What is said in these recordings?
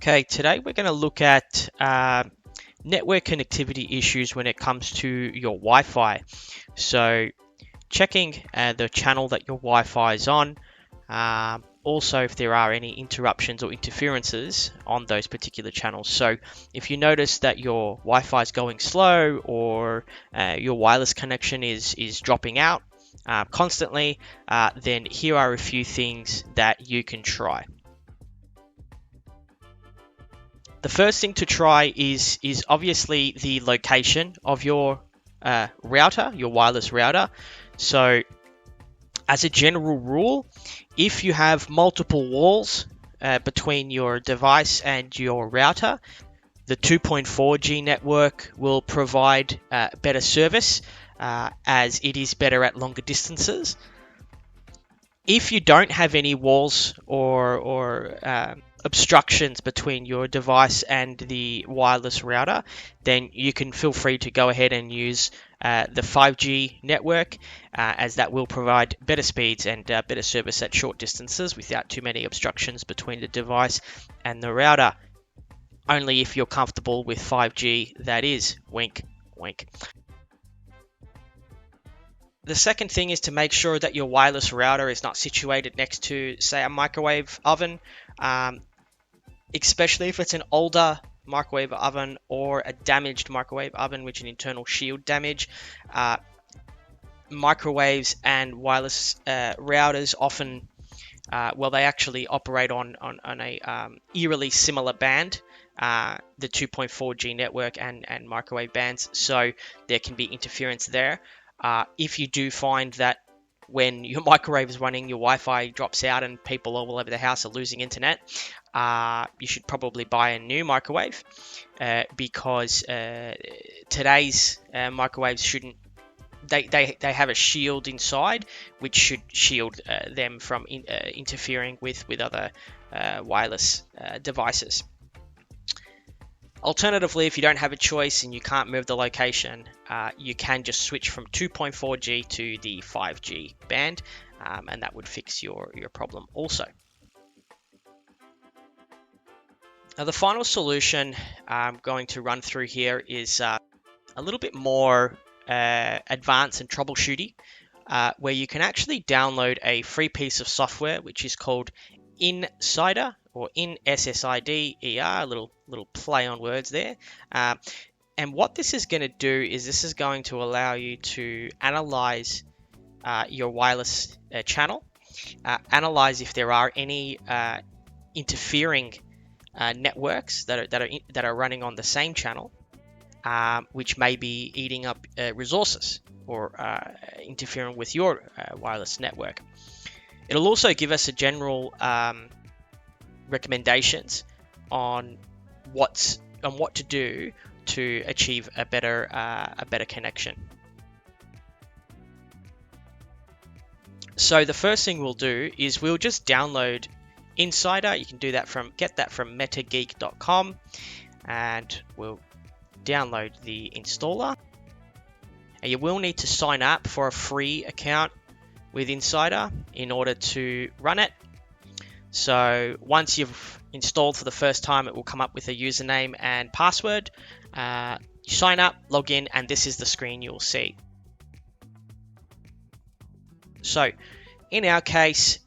Okay, today we're going to look at network connectivity issues when it comes to your Wi-Fi. So checking the channel that your Wi-Fi is on, also if there are any interruptions or interferences on those particular channels. So if you notice that your Wi-Fi is going slow or your wireless connection is dropping out constantly, then here are a few things that you can try. The first thing to try is obviously the location of your router, your wireless router. So as a general rule, if you have multiple walls between your device and your router, the 2.4G network will provide better service as it is better at longer distances. If you don't have any walls or obstructions between your device and the wireless router, then you can feel free to go ahead and use the 5G network, as that will provide better speeds and better service at short distances without too many obstructions between the device and the router. Only if you're comfortable with 5G, that is. Wink, wink. The second thing is to make sure that your wireless router is not situated next to, say, a microwave oven, especially if it's an older microwave oven or a damaged microwave oven with an internal shield damage. Microwaves and wireless routers often, they actually operate on a eerily similar band, the 2.4G network and microwave bands, so there can be interference there. If you do find that when your microwave is running, your Wi-Fi drops out and people all over the house are losing internet, you should probably buy a new microwave, because today's microwaves shouldn't. They have a shield inside, which should shield them from interfering with other wireless devices. Alternatively, if you don't have a choice and you can't move the location, you can just switch from 2.4G to the 5G band, and that would fix your problem also. Now, the final solution I'm going to run through here is a little bit more advanced and troubleshooting, where you can actually download a free piece of software which is called inSSider, or inSSider, a little play on words there. And what this is going to do is this is going to allow you to analyze your wireless channel, analyze if there are any interfering networks that are running on the same channel, which may be eating up resources or interfering with your wireless network. It'll also give us a general recommendations on what to do to achieve a better connection. So the first thing we'll do is we'll just download inSSider. You can do that get that from metageek.com, and we'll download the installer. And you will need to sign up for a free account with inSSider in order to run it. So once you've installed for the first time, it will come up with a username and password. You sign up, log in, and this is the screen you'll see. So in our case,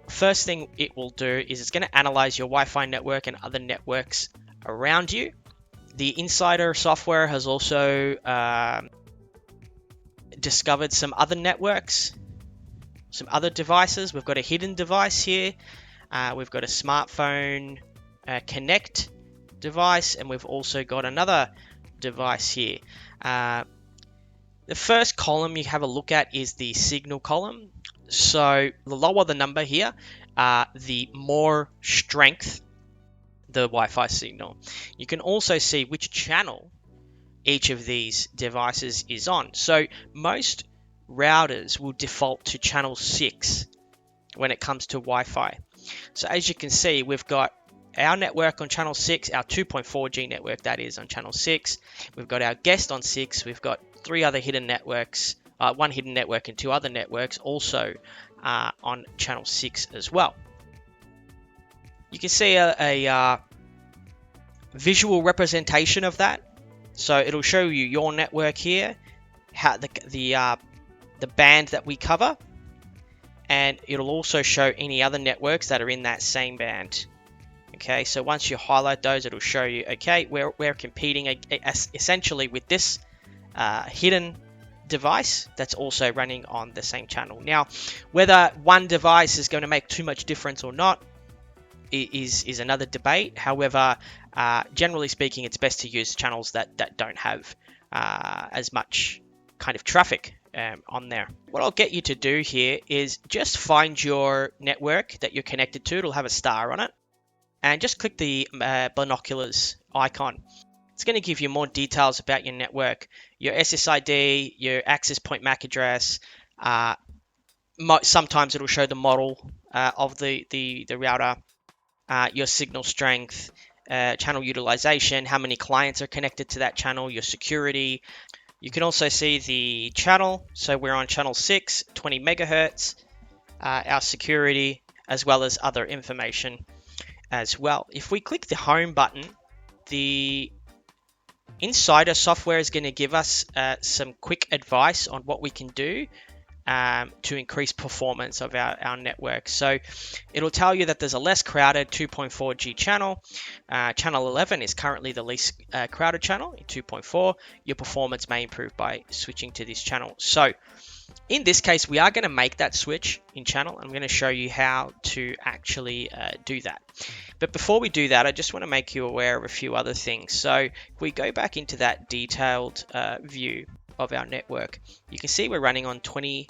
first thing it will do is it's going to analyze your Wi-Fi network and other networks around you. The inSSider software has also discovered some other networks, some other devices. We've got a hidden device here. We've got a smartphone Connect device, and we've also got another device here. The first column you have a look at is the signal column. So the lower the number here, the more strength the Wi-Fi signal. You can also see which channel each of these devices is on. So most routers will default to channel 6 when it comes to Wi-Fi. So as you can see, we've got our network on channel 6, our 2.4G network that is on channel 6. We've got our guest on 6. We've got 3 other hidden networks, one hidden network and 2 other networks also on channel 6 as well. You can see a visual representation of that. So it'll show you your network here, how the band that we cover, and it'll also show any other networks that are in that same band. Okay, so once you highlight those, it'll show you, okay, we're competing essentially with this hidden device that's also running on the same channel. Now, whether one device is going to make too much difference or not is another debate. However, generally speaking, it's best to use channels that don't have as much kind of traffic on there. What I'll get you to do here is just find your network that you're connected to. It'll have a star on it, and just click the binoculars icon. It's going to give you more details about your network, your SSID, your access point MAC address. Sometimes it'll show the model of the router, your signal strength, channel utilization, how many clients are connected to that channel, your security. You can also see the channel. So we're on channel 6, 20 megahertz, our security, as well as other information as well. If we click the home button, the inSSider software is going to give us some quick advice on what we can do to increase performance of our network. So it'll tell you that there's a less crowded 2.4G channel. Channel 11 is currently the least crowded channel in 2.4. Your performance may improve by switching to this channel. So in this case, we are going to make that switch in channel. I'm going to show you how to actually do that. But before we do that, I just want to make you aware of a few other things. So if we go back into that detailed view of our network, you can see we're running on 20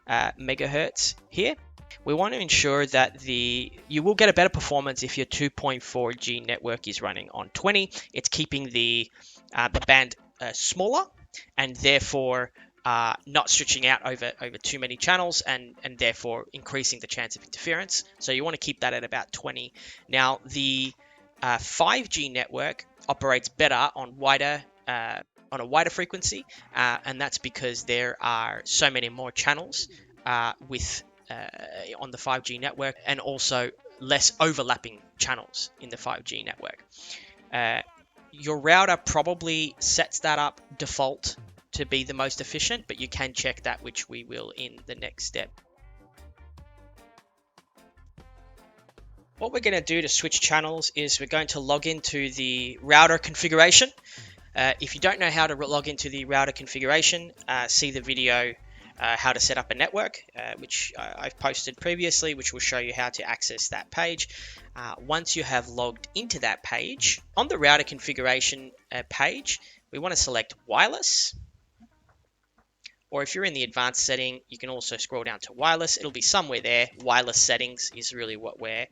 megahertz here. We want to ensure that you will get a better performance if your 2.4G network is running on 20. It's keeping the band smaller, and therefore not stretching out over too many channels, and therefore increasing the chance of interference. So you want to keep that at about 20. Now the 5G network operates better on a wider frequency, and that's because there are so many more channels on the 5G network, and also less overlapping channels in the 5G network. Your router probably sets that up default to be the most efficient, but you can check that, which we will in the next step. What we're going to do to switch channels is we're going to log into the router configuration. If you don't know how to log into the router configuration, see the video how to set up a network, which I've posted previously, which will show you how to access that page. Once you have logged into that page, on the router configuration page, we want to select wireless. Or if you're in the advanced setting, you can also scroll down to wireless. It'll be somewhere there. Wireless settings is really what we're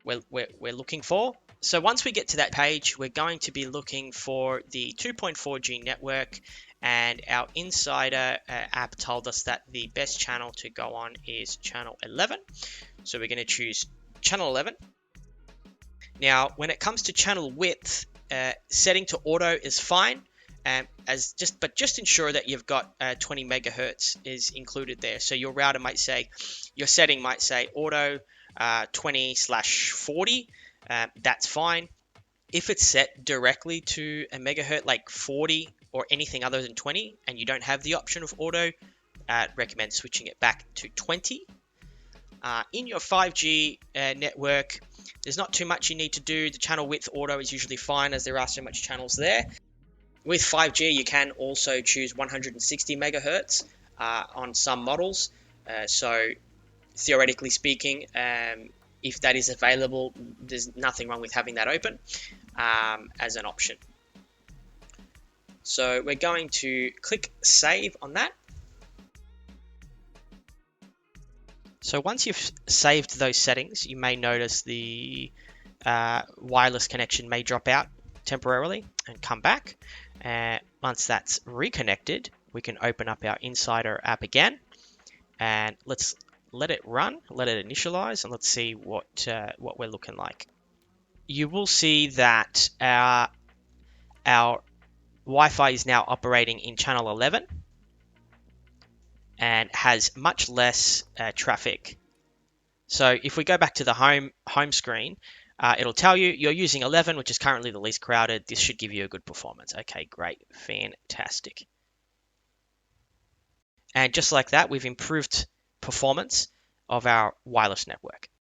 looking for. So once we get to that page, we're going to be looking for the 2.4G network, and our inSSider app told us that the best channel to go on is channel 11. So we're going to choose channel 11. Now, when it comes to channel width, setting to auto is fine. But just ensure that you've got 20 megahertz is included there. So your router might say, your setting might say auto 20/40. That's fine. If it's set directly to a megahertz like 40 or anything other than 20, and you don't have the option of auto, recommend switching it back to 20. In your 5G network, there's not too much you need to do. The channel width auto is usually fine, as there are so much channels there. With 5G, you can also choose 160 megahertz on some models. So theoretically speaking, if that is available, there's nothing wrong with having that open as an option. So we're going to click save on that. So once you've saved those settings, you may notice the wireless connection may drop out temporarily and come back. Once that's reconnected, we can open up our inSSider app again, and let's let it run, let it initialize, and let's see what we're looking like. You will see that our Wi-Fi is now operating in channel 11 and has much less traffic. So if we go back to the home screen, it'll tell you you're using 11, which is currently the least crowded. This should give you a good performance. Okay, great, fantastic. And just like that, we've improved performance of our wireless network.